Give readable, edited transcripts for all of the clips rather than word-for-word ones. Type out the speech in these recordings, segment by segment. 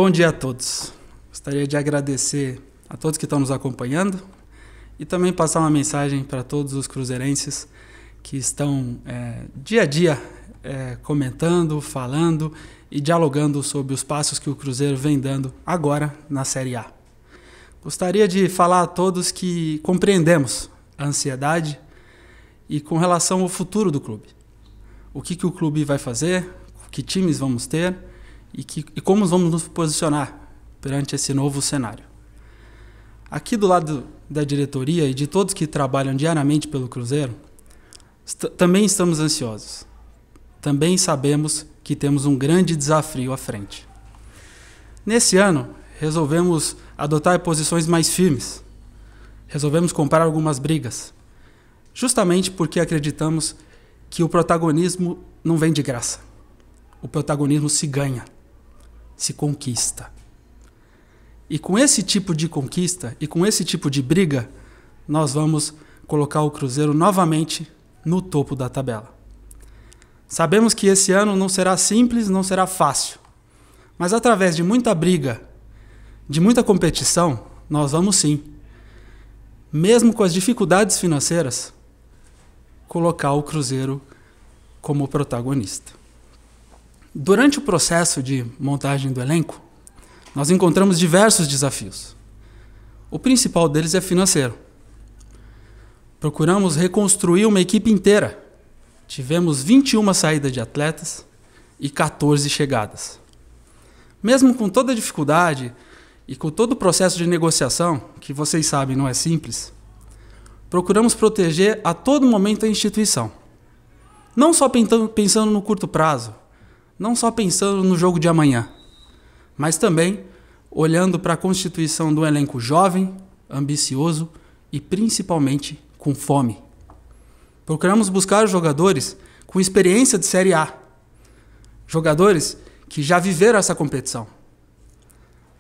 Bom dia a todos. Gostaria de agradecer a todos que estão nos acompanhando e também passar uma mensagem para todos os cruzeirenses que estão dia a dia comentando, falando e dialogando sobre os passos que o Cruzeiro vem dando agora na Série A. Gostaria de falar a todos que compreendemos a ansiedade e com relação ao futuro do clube. O que o clube vai fazer, que times vamos ter e como vamos nos posicionar perante esse novo cenário. Aqui do lado da diretoria e de todos que trabalham diariamente pelo Cruzeiro, também estamos ansiosos. Também sabemos que temos um grande desafio à frente. Nesse ano, resolvemos adotar posições mais firmes. Resolvemos comprar algumas brigas, justamente porque acreditamos que o protagonismo não vem de graça. O protagonismo se ganha, se conquista. E com esse tipo de conquista e com esse tipo de briga, nós vamos colocar o Cruzeiro novamente no topo da tabela. Sabemos que esse ano não será simples, não será fácil. Mas através de muita briga, de muita competição, nós vamos sim, mesmo com as dificuldades financeiras, colocar o Cruzeiro como protagonista. Durante o processo de montagem do elenco, nós encontramos diversos desafios. O principal deles é financeiro. Procuramos reconstruir uma equipe inteira. Tivemos 21 saídas de atletas e 14 chegadas. Mesmo com toda a dificuldade e com todo o processo de negociação, que vocês sabem não é simples, procuramos proteger a todo momento a instituição. Não só pensando no curto prazo, não só pensando no jogo de amanhã, mas também olhando para a constituição do elenco jovem, ambicioso e principalmente com fome. Procuramos buscar jogadores com experiência de Série A, jogadores que já viveram essa competição,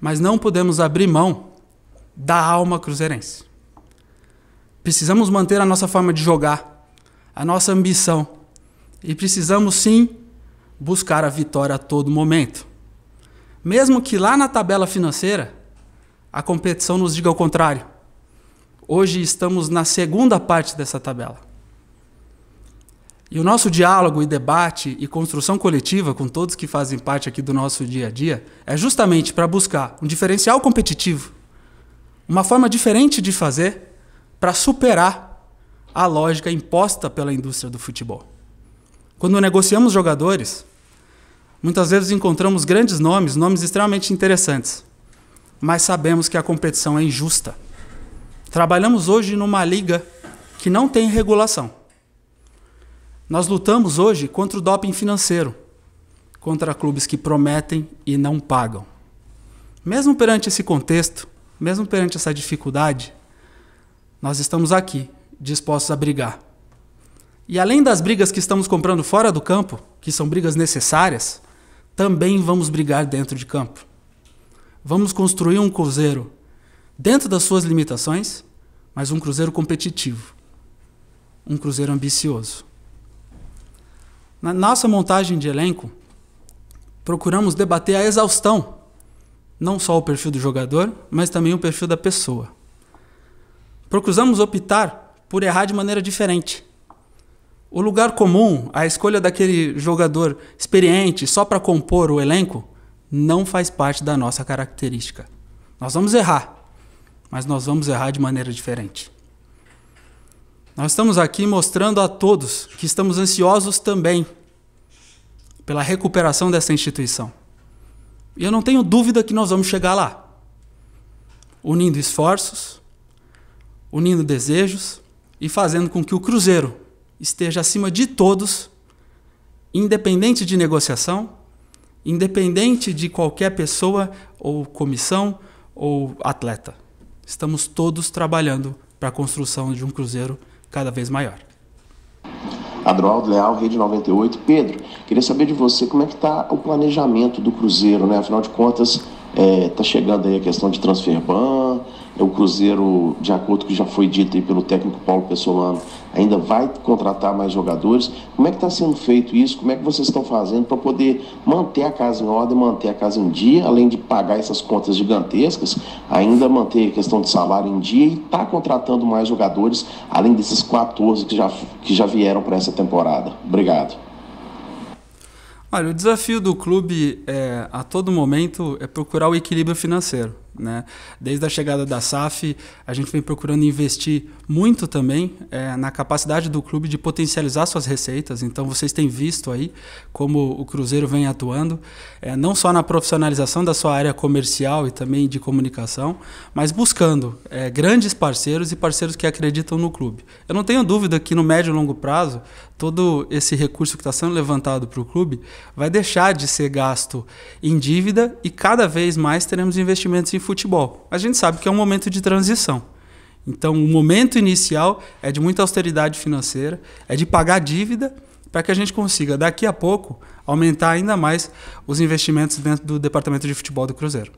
mas não podemos abrir mão da alma cruzeirense. Precisamos manter a nossa forma de jogar, a nossa ambição, e precisamos sim buscar a vitória a todo momento. Mesmo que lá na tabela financeira a competição nos diga o contrário. Hoje estamos na segunda parte dessa tabela. E o nosso diálogo e debate e construção coletiva com todos que fazem parte aqui do nosso dia a dia é justamente para buscar um diferencial competitivo, uma forma diferente de fazer para superar a lógica imposta pela indústria do futebol. Quando negociamos jogadores, muitas vezes encontramos grandes nomes, nomes extremamente interessantes, mas sabemos que a competição é injusta. Trabalhamos hoje numa liga que não tem regulação. Nós lutamos hoje contra o doping financeiro, contra clubes que prometem e não pagam. Mesmo perante esse contexto, mesmo perante essa dificuldade, nós estamos aqui, dispostos a brigar. E além das brigas que estamos comprando fora do campo, que são brigas necessárias, também vamos brigar dentro de campo. Vamos construir um Cruzeiro dentro das suas limitações, mas um Cruzeiro competitivo, um Cruzeiro ambicioso. Na nossa montagem de elenco, procuramos debater a exaustão, não só o perfil do jogador, mas também o perfil da pessoa. Procuramos optar por errar de maneira diferente. O lugar comum, a escolha daquele jogador experiente só para compor o elenco, não faz parte da nossa característica. Nós vamos errar, mas nós vamos errar de maneira diferente. Nós estamos aqui mostrando a todos que estamos ansiosos também pela recuperação dessa instituição. E eu não tenho dúvida que nós vamos chegar lá, unindo esforços, unindo desejos e fazendo com que o Cruzeiro esteja acima de todos, independente de negociação, independente de qualquer pessoa ou comissão ou atleta. Estamos todos trabalhando para a construção de um Cruzeiro cada vez maior. Adroaldo Leal, Rede 98. Pedro, queria saber de você como é que está o planejamento do Cruzeiro, né? Afinal de contas, está chegando aí a questão de transfer ban, o Cruzeiro, de acordo com o que já foi dito aí pelo técnico Paulo Pessolano, ainda vai contratar mais jogadores. Como é que está sendo feito isso? Como é que vocês estão fazendo para poder manter a casa em ordem, manter a casa em dia, além de pagar essas contas gigantescas, ainda manter a questão de salário em dia e estar contratando mais jogadores, além desses 14 que já vieram para essa temporada? Obrigado. Olha, o desafio do clube a todo momento é procurar o equilíbrio financeiro, né? Desde a chegada da SAF, a gente vem procurando investir muito também na capacidade do clube de potencializar suas receitas. Então, vocês têm visto aí como o Cruzeiro vem atuando, não só na profissionalização da sua área comercial e também de comunicação, mas buscando grandes parceiros e parceiros que acreditam no clube. Eu não tenho dúvida que no médio e longo prazo, todo esse recurso que está sendo levantado para o clube vai deixar de ser gasto em dívida e cada vez mais teremos investimentos em futebol. A gente sabe que é um momento de transição. Então, o momento inicial é de muita austeridade financeira, é de pagar dívida para que a gente consiga, daqui a pouco, aumentar ainda mais os investimentos dentro do departamento de futebol do Cruzeiro.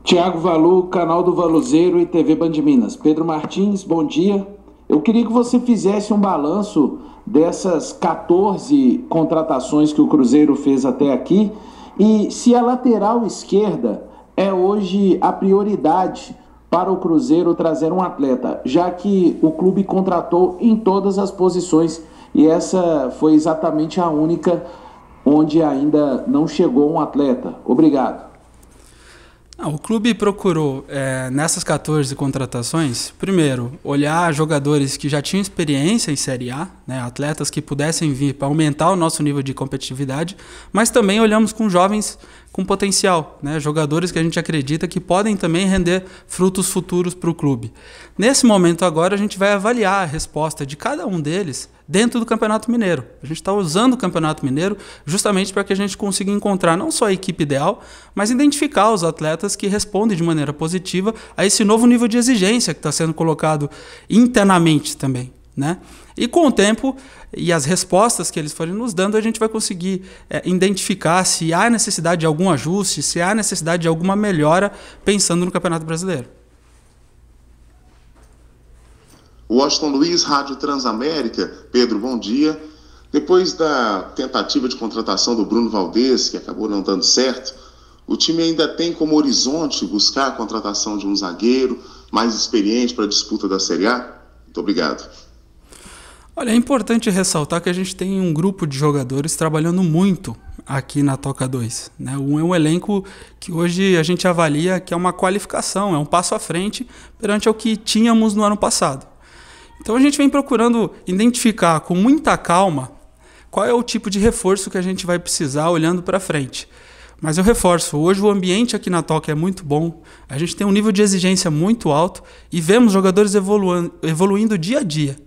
Tiago Valu, canal do Valuzeiro e TV Band Minas. Pedro Martins, bom dia. Eu queria que você fizesse um balanço dessas 14 contratações que o Cruzeiro fez até aqui e se a lateral esquerda é hoje a prioridade para o Cruzeiro trazer um atleta, já que o clube contratou em todas as posições e essa foi exatamente a única onde ainda não chegou um atleta. Obrigado. O clube procurou, nessas 14 contratações, primeiro, olhar jogadores que já tinham experiência em Série A, né, atletas que pudessem vir para aumentar o nosso nível de competitividade, mas também olhamos com jovens com potencial, né, jogadores que a gente acredita que podem também render frutos futuros para o clube. Nesse momento agora, a gente vai avaliar a resposta de cada um deles dentro do Campeonato Mineiro. A gente está usando o Campeonato Mineiro justamente para que a gente consiga encontrar não só a equipe ideal, mas identificar os atletas que respondem de maneira positiva a esse novo nível de exigência que está sendo colocado internamente também, né? E com o tempo e as respostas que eles forem nos dando, a gente vai conseguir identificar se há necessidade de algum ajuste, se há necessidade de alguma melhora pensando no Campeonato Brasileiro. Washington Luiz, Rádio Transamérica. Pedro, bom dia. Depois da tentativa de contratação do Bruno Valdez, que acabou não dando certo, o time ainda tem como horizonte buscar a contratação de um zagueiro mais experiente para a disputa da Série A? Muito obrigado. Olha, é importante ressaltar que a gente tem um grupo de jogadores trabalhando muito aqui na Toca 2. Né? É um elenco que hoje a gente avalia que é uma qualificação, é um passo à frente perante o que tínhamos no ano passado. Então a gente vem procurando identificar com muita calma qual é o tipo de reforço que a gente vai precisar olhando para frente. Mas eu reforço, hoje o ambiente aqui na Toca é muito bom, a gente tem um nível de exigência muito alto e vemos jogadores evoluindo dia a dia,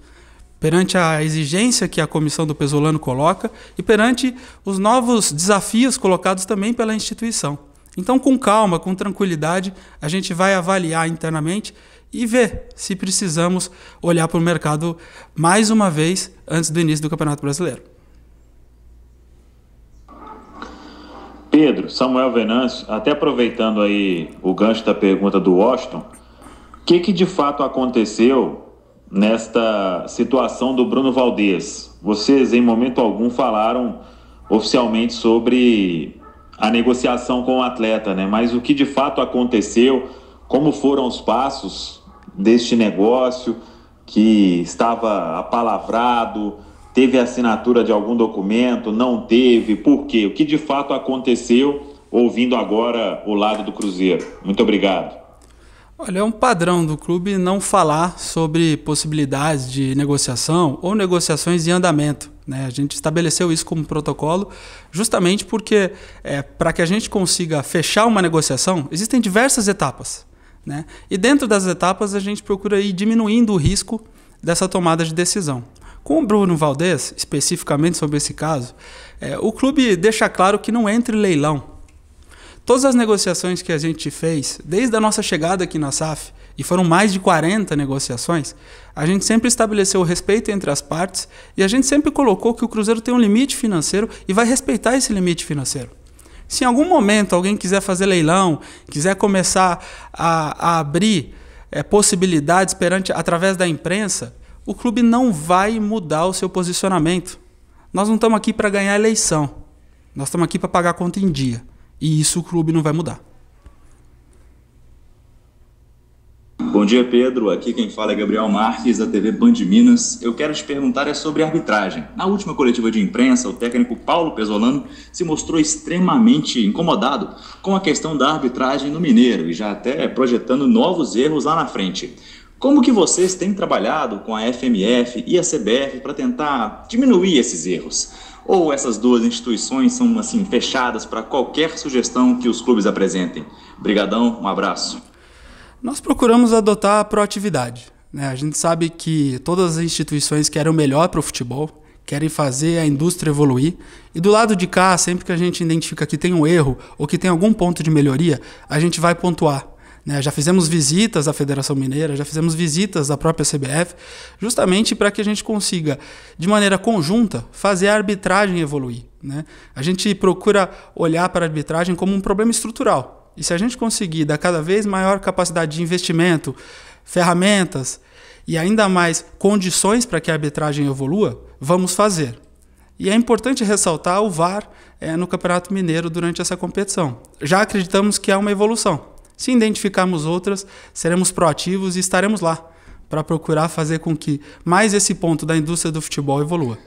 perante a exigência que a comissão do Pesolano coloca e perante os novos desafios colocados também pela instituição. Então, com calma, com tranquilidade, a gente vai avaliar internamente e ver se precisamos olhar para o mercado mais uma vez antes do início do Campeonato Brasileiro. Pedro, Samuel Venâncio, até aproveitando aí o gancho da pergunta do Washington, o que de fato aconteceu nesta situação do Bruno Valdez? Vocês em momento algum falaram oficialmente sobre a negociação com o atleta, né? Mas o que de fato aconteceu, como foram os passos deste negócio que estava apalavrado, teve assinatura de algum documento, não teve, por quê? O que de fato aconteceu, ouvindo agora o lado do Cruzeiro? Muito obrigado. Olha, é um padrão do clube não falar sobre possibilidades de negociação ou negociações em andamento, né? A gente estabeleceu isso como protocolo justamente porque para que a gente consiga fechar uma negociação, existem diversas etapas, né? E dentro das etapas a gente procura ir diminuindo o risco dessa tomada de decisão. Com o Bruno Valdez, especificamente sobre esse caso, o clube deixa claro que não entra em leilão. Todas as negociações que a gente fez, desde a nossa chegada aqui na SAF, e foram mais de 40 negociações, a gente sempre estabeleceu o respeito entre as partes e a gente sempre colocou que o Cruzeiro tem um limite financeiro e vai respeitar esse limite financeiro. Se em algum momento alguém quiser fazer leilão, quiser começar a abrir possibilidades através da imprensa, o clube não vai mudar o seu posicionamento. Nós não estamos aqui para ganhar eleição. Nós estamos aqui para pagar a conta em dia. E isso o clube não vai mudar. Bom dia, Pedro. Aqui quem fala é Gabriel Marques, da TV Band Minas. Eu quero te perguntar sobre arbitragem. Na última coletiva de imprensa, o técnico Paulo Pesolano se mostrou extremamente incomodado com a questão da arbitragem no Mineiro e já até projetando novos erros lá na frente. Como que vocês têm trabalhado com a FMF e a CBF para tentar diminuir esses erros? Ou essas duas instituições são assim fechadas para qualquer sugestão que os clubes apresentem? Obrigadão, um abraço. Nós procuramos adotar a proatividade, né? A gente sabe que todas as instituições querem o melhor para o futebol, querem fazer a indústria evoluir. E do lado de cá, sempre que a gente identifica que tem um erro ou que tem algum ponto de melhoria, a gente vai pontuar, né? Já fizemos visitas à Federação Mineira, já fizemos visitas à própria CBF, justamente para que a gente consiga, de maneira conjunta, fazer a arbitragem evoluir, né? A gente procura olhar para a arbitragem como um problema estrutural. E se a gente conseguir dar cada vez maior capacidade de investimento, ferramentas e ainda mais condições para que a arbitragem evolua, vamos fazer. E é importante ressaltar o VAR no Campeonato Mineiro durante essa competição. Já acreditamos que há uma evolução. Se identificarmos outras, seremos proativos e estaremos lá para procurar fazer com que mais esse ponto da indústria do futebol evolua.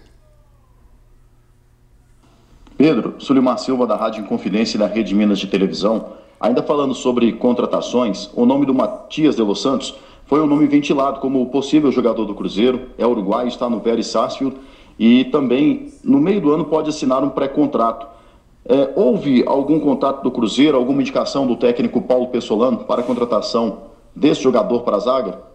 Pedro, Sulimar Silva, da Rádio Inconfidência e da Rede Minas de Televisão. Ainda falando sobre contratações, o nome do Matias de Los Santos foi um nome ventilado como possível jogador do Cruzeiro, é uruguaio, está no Vélez Sarsfield e também no meio do ano pode assinar um pré-contrato. Houve algum contato do Cruzeiro, alguma indicação do técnico Paulo Pesolano para a contratação desse jogador para a zaga?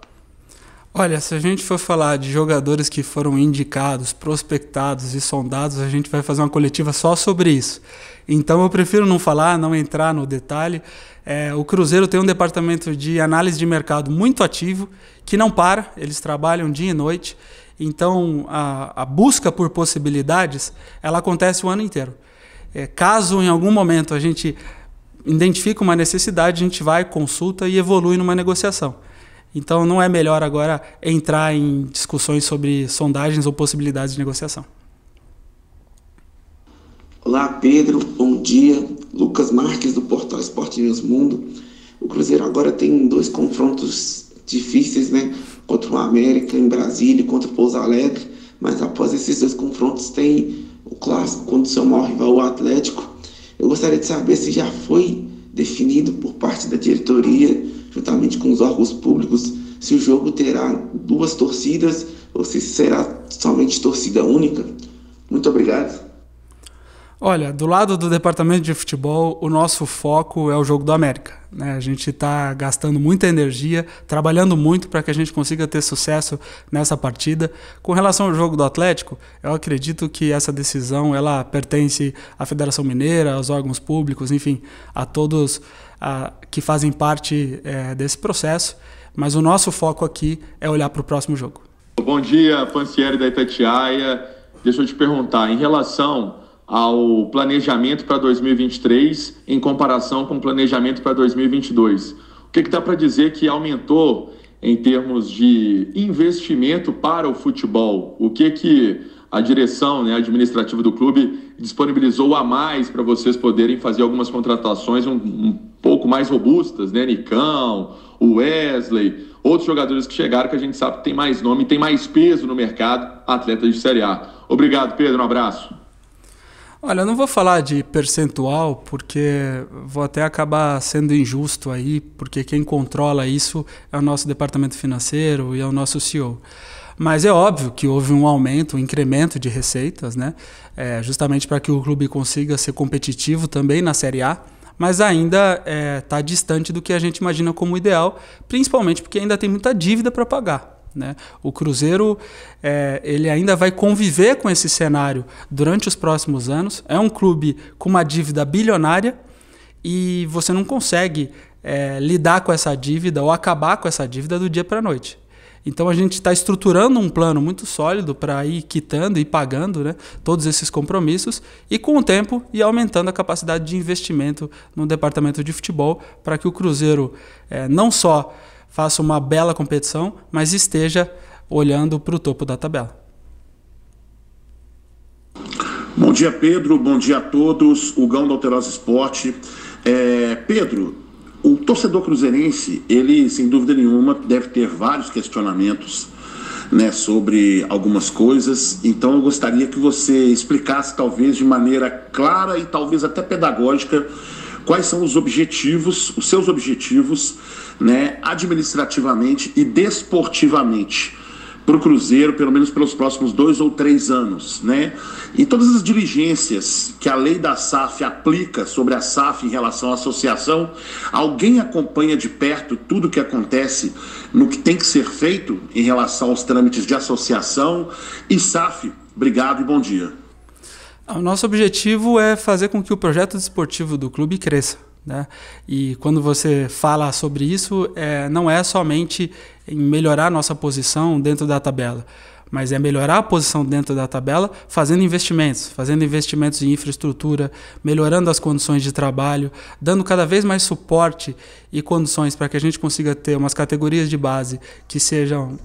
Olha, se a gente for falar de jogadores que foram indicados, prospectados e sondados, a gente vai fazer uma coletiva só sobre isso. Então eu prefiro não falar, não entrar no detalhe. O Cruzeiro tem um departamento de análise de mercado muito ativo, que não para, eles trabalham dia e noite. Então a busca por possibilidades, ela acontece o ano inteiro. Caso em algum momento a gente identifique uma necessidade, a gente vai, consulta e evolui numa negociação. Então não é melhor agora entrar em discussões sobre sondagens ou possibilidades de negociação. Olá, Pedro, bom dia. Lucas Marques, do portal Esporte News Mundo. O Cruzeiro agora tem 2 confrontos difíceis, né? Contra o América em Brasília e contra o Pouso Alegre. Mas após esses 2 confrontos tem o clássico contra o seu maior rival, o Atlético. Eu gostaria de saber se já foi definido por parte da diretoria, juntamente com os órgãos públicos, se o jogo terá 2 torcidas ou se será somente torcida única. Muito obrigado. Olha, do lado do departamento de futebol, o nosso foco é o jogo do América, né? A gente está gastando muita energia, trabalhando muito para que a gente consiga ter sucesso nessa partida. Com relação ao jogo do Atlético, eu acredito que essa decisão ela pertence à Federação Mineira, aos órgãos públicos, enfim, a todos que fazem parte desse processo. Mas o nosso foco aqui é olhar para o próximo jogo. Bom dia, Pancieri da Itatiaia. Deixa eu te perguntar, em relação ao planejamento para 2023 em comparação com o planejamento para 2022. O que dá para dizer que aumentou em termos de investimento para o futebol? O que a direção, né, administrativa do clube disponibilizou a mais para vocês poderem fazer algumas contratações um pouco mais robustas, né? Nicão, o Wesley, outros jogadores que chegaram que a gente sabe que tem mais nome, tem mais peso no mercado, atletas de Série A. Obrigado, Pedro, um abraço. Olha, eu não vou falar de percentual, porque vou até acabar sendo injusto aí, porque quem controla isso é o nosso departamento financeiro e é o nosso CEO. Mas é óbvio que houve um aumento, um incremento de receitas, né? Justamente para que o clube consiga ser competitivo também na Série A, mas ainda está distante do que a gente imagina como ideal, principalmente porque ainda tem muita dívida para pagar, né? O Cruzeiro ele ainda vai conviver com esse cenário durante os próximos anos. É um clube com uma dívida bilionária e você não consegue lidar com essa dívida ou acabar com essa dívida do dia para a noite. Então a gente está estruturando um plano muito sólido para ir quitando e pagando, né, todos esses compromissos e com o tempo ir aumentando a capacidade de investimento no departamento de futebol para que o Cruzeiro não só faça uma bela competição, mas esteja olhando para o topo da tabela. Bom dia, Pedro. Bom dia a todos. O Gão do Alterosa Esporte. Pedro, o torcedor cruzeirense, ele, sem dúvida nenhuma, deve ter vários questionamentos, né, sobre algumas coisas. Então eu gostaria que você explicasse, talvez de maneira clara e talvez até pedagógica, quais são os seus objetivos, né, administrativamente e desportivamente para o Cruzeiro, pelo menos pelos próximos 2 ou 3 anos, né? E todas as diligências que a lei da SAF aplica sobre a SAF em relação à associação, alguém acompanha de perto tudo o que acontece no que tem que ser feito em relação aos trâmites de associação e SAF? Obrigado e bom dia. O nosso objetivo é fazer com que o projeto desportivo do clube cresça, né? E quando você fala sobre isso, não é somente em melhorar a nossa posição dentro da tabela, mas é melhorar a posição dentro da tabela fazendo investimentos em infraestrutura, melhorando as condições de trabalho, dando cada vez mais suporte e condições para que a gente consiga ter umas categorias de base que sejam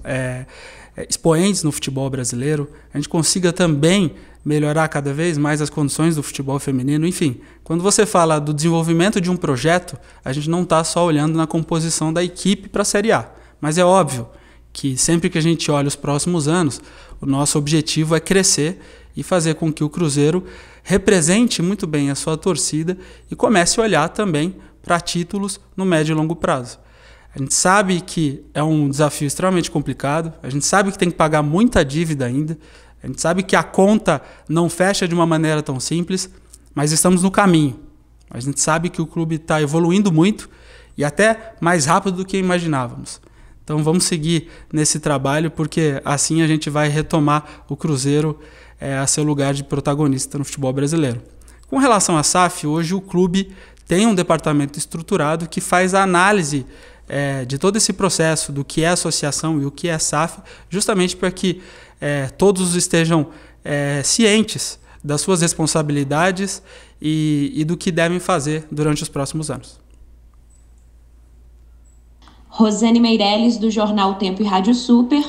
expoentes no futebol brasileiro, a gente consiga também melhorar cada vez mais as condições do futebol feminino. Enfim, quando você fala do desenvolvimento de um projeto, a gente não está só olhando na composição da equipe para a Série A, mas é óbvio que sempre que a gente olha os próximos anos, o nosso objetivo é crescer e fazer com que o Cruzeiro represente muito bem a sua torcida e comece a olhar também para títulos no médio e longo prazo. A gente sabe que é um desafio extremamente complicado, a gente sabe que tem que pagar muita dívida ainda, a gente sabe que a conta não fecha de uma maneira tão simples, mas estamos no caminho. A gente sabe que o clube está evoluindo muito e até mais rápido do que imaginávamos. Então vamos seguir nesse trabalho, porque assim a gente vai retomar o Cruzeiro a seu lugar de protagonista no futebol brasileiro. Com relação à SAF, hoje o clube tem um departamento estruturado que faz a análise de todo esse processo do que é associação e o que é SAF, justamente para que todos estejam cientes das suas responsabilidades e do que devem fazer durante os próximos anos. Rosane Meirelles, do jornal Tempo e Rádio Super.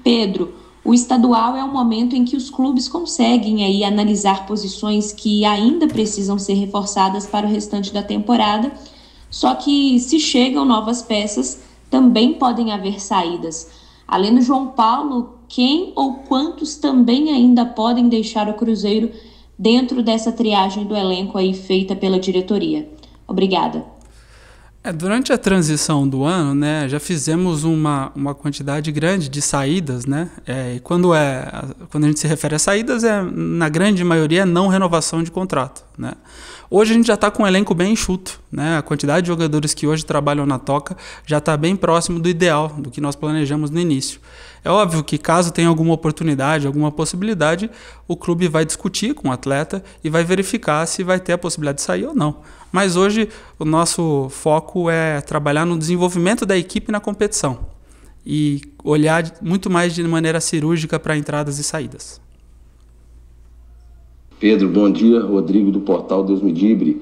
Pedro, o estadual é um momento em que os clubes conseguem aí analisar posições que ainda precisam ser reforçadas para o restante da temporada, só que se chegam novas peças, também podem haver saídas. Além do João Paulo, quem ou quantos também ainda podem deixar o Cruzeiro dentro dessa triagem do elenco aí feita pela diretoria? Obrigada. Durante a transição do ano, né, já fizemos uma quantidade grande de saídas, né? E quando a gente se refere a saídas, na grande maioria, não renovação de contrato, né? Hoje a gente já está com um elenco bem enxuto, né? A quantidade de jogadores que hoje trabalham na Toca já está bem próximo do ideal, do que nós planejamos no início. É óbvio que caso tenha alguma oportunidade, alguma possibilidade, o clube vai discutir com o atleta e vai verificar se vai ter a possibilidade de sair ou não. Mas hoje o nosso foco é trabalhar no desenvolvimento da equipe na competição e olhar muito mais de maneira cirúrgica para entradas e saídas. Pedro, bom dia. Rodrigo do portal Deus Me Livre.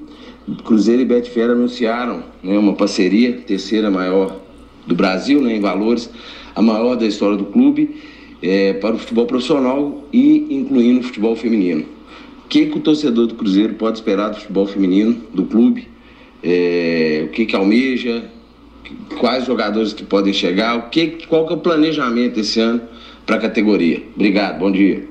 Cruzeiro e Betfair anunciaram, né, uma parceria, terceira maior do Brasil, né, em valores, a maior da história do clube, para o futebol profissional e incluindo o futebol feminino. O que o torcedor do Cruzeiro pode esperar do futebol feminino, do clube? O que almeja? Quais jogadores que podem chegar? Qual que é o planejamento esse ano para a categoria? Obrigado, bom dia.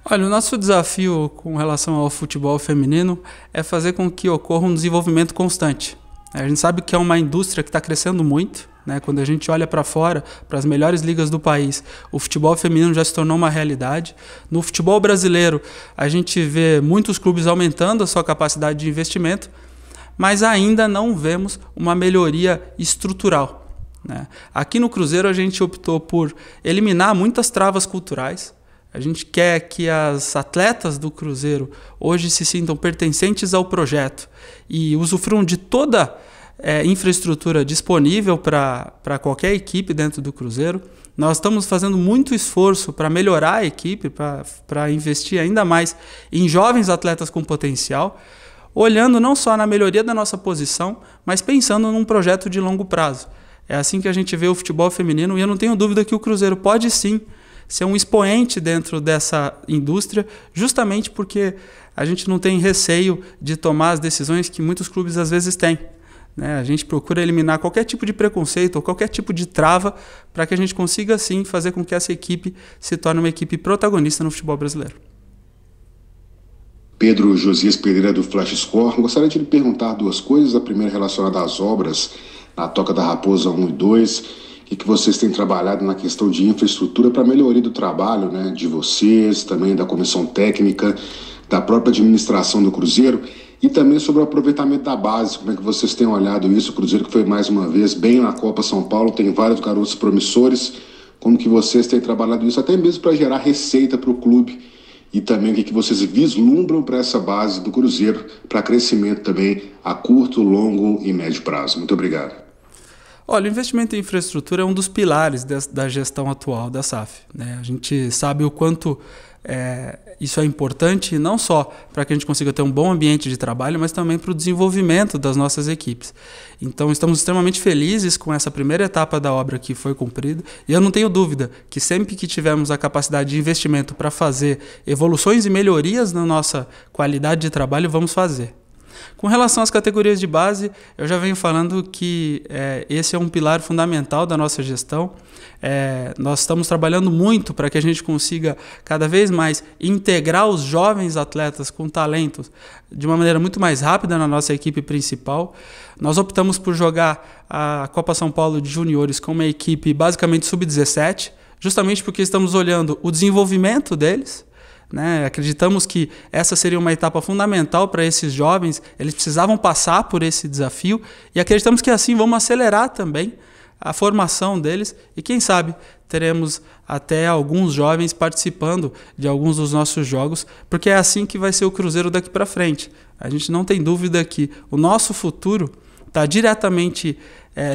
Olha, o nosso desafio com relação ao futebol feminino é fazer com que ocorra um desenvolvimento constante. A gente sabe que é uma indústria que está crescendo muito, né? Quando a gente olha para fora, para as melhores ligas do país, o futebol feminino já se tornou uma realidade. No futebol brasileiro, a gente vê muitos clubes aumentando a sua capacidade de investimento, mas ainda não vemos uma melhoria estrutural, né? Aqui no Cruzeiro a gente optou por eliminar muitas travas culturais. A gente quer que as atletas do Cruzeiro hoje se sintam pertencentes ao projeto e usufruam de toda a infraestrutura disponível para qualquer equipe dentro do Cruzeiro. Nós estamos fazendo muito esforço para melhorar a equipe, para investir ainda mais em jovens atletas com potencial, olhando não só na melhoria da nossa posição, mas pensando num projeto de longo prazo. É assim que a gente vê o futebol feminino, e eu não tenho dúvida que o Cruzeiro pode sim ser um expoente dentro dessa indústria, justamente porque a gente não tem receio de tomar as decisões que muitos clubes às vezes têm, né? A gente procura eliminar qualquer tipo de preconceito ou qualquer tipo de trava para que a gente consiga sim fazer com que essa equipe se torne uma equipe protagonista no futebol brasileiro. Pedro Josias Pereira do Flash Score. Gostaria de lhe perguntar duas coisas. A primeira relacionada às obras na Toca da Raposa 1 e 2. E que vocês têm trabalhado na questão de infraestrutura para melhoria do trabalho, né, de vocês, também da comissão técnica, da própria administração do Cruzeiro, e também sobre o aproveitamento da base. Como é que vocês têm olhado isso? O Cruzeiro que foi mais uma vez bem na Copa São Paulo, tem vários garotos promissores. Como que vocês têm trabalhado isso, até mesmo para gerar receita para o clube, e também o que vocês vislumbram para essa base do Cruzeiro, para crescimento também a curto, longo e médio prazo. Muito obrigado. Olha, o investimento em infraestrutura é um dos pilares da gestão atual da SAF, né? A gente sabe o quanto isso é importante, não só para que a gente consiga ter um bom ambiente de trabalho, mas também para o desenvolvimento das nossas equipes. Então, estamos extremamente felizes com essa primeira etapa da obra que foi cumprida, e eu não tenho dúvida que sempre que tivermos a capacidade de investimento para fazer evoluções e melhorias na nossa qualidade de trabalho, vamos fazer. Com relação às categorias de base, eu já venho falando que esse é um pilar fundamental da nossa gestão. Nós estamos trabalhando muito para que a gente consiga cada vez mais integrar os jovens atletas com talentos de uma maneira muito mais rápida na nossa equipe principal. Nós optamos por jogar a Copa São Paulo de Juniores com uma equipe basicamente sub-17, justamente porque estamos olhando o desenvolvimento deles, né? Acreditamos que essa seria uma etapa fundamental para esses jovens, eles precisavam passar por esse desafio, e acreditamos que assim vamos acelerar também a formação deles, e quem sabe teremos até alguns jovens participando de alguns dos nossos jogos, porque é assim que vai ser o Cruzeiro daqui para frente. A gente não tem dúvida que o nosso futuro está diretamente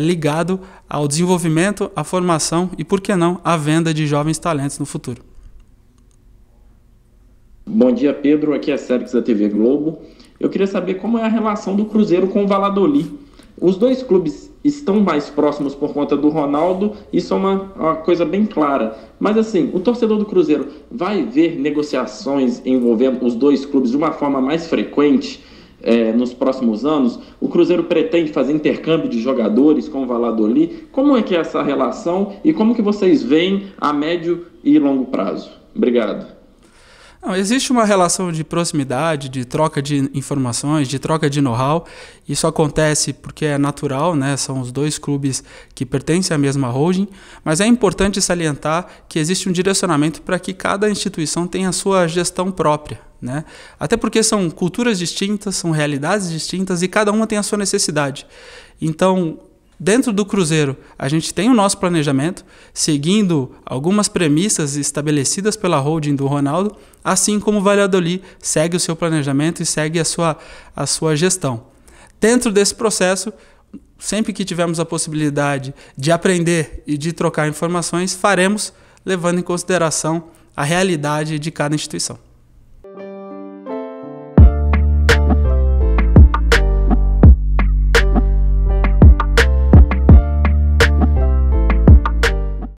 ligado ao desenvolvimento, à formação e, por que não, à venda de jovens talentos no futuro. Bom dia, Pedro. Aqui é Sérgio da TV Globo. Eu queria saber como é a relação do Cruzeiro com o Valladolid. Os dois clubes estão mais próximos por conta do Ronaldo, isso é uma coisa bem clara. Mas assim, o torcedor do Cruzeiro vai ver negociações envolvendo os dois clubes de uma forma mais frequente nos próximos anos? O Cruzeiro pretende fazer intercâmbio de jogadores com o Valladolid? Como é que é essa relação e como que vocês veem a médio e longo prazo? Obrigado. Não, existe uma relação de proximidade, de troca de informações, de troca de know-how. Isso acontece porque é natural, né? São os dois clubes que pertencem à mesma holding, mas é importante salientar que existe um direcionamento para que cada instituição tenha a sua gestão própria, né? Até porque são culturas distintas, são realidades distintas e cada uma tem a sua necessidade. Então, dentro do Cruzeiro, a gente tem o nosso planejamento, seguindo algumas premissas estabelecidas pela holding do Ronaldo, assim como o Valladolid segue o seu planejamento e segue a sua gestão. Dentro desse processo, sempre que tivermos a possibilidade de aprender e de trocar informações, faremos, levando em consideração a realidade de cada instituição.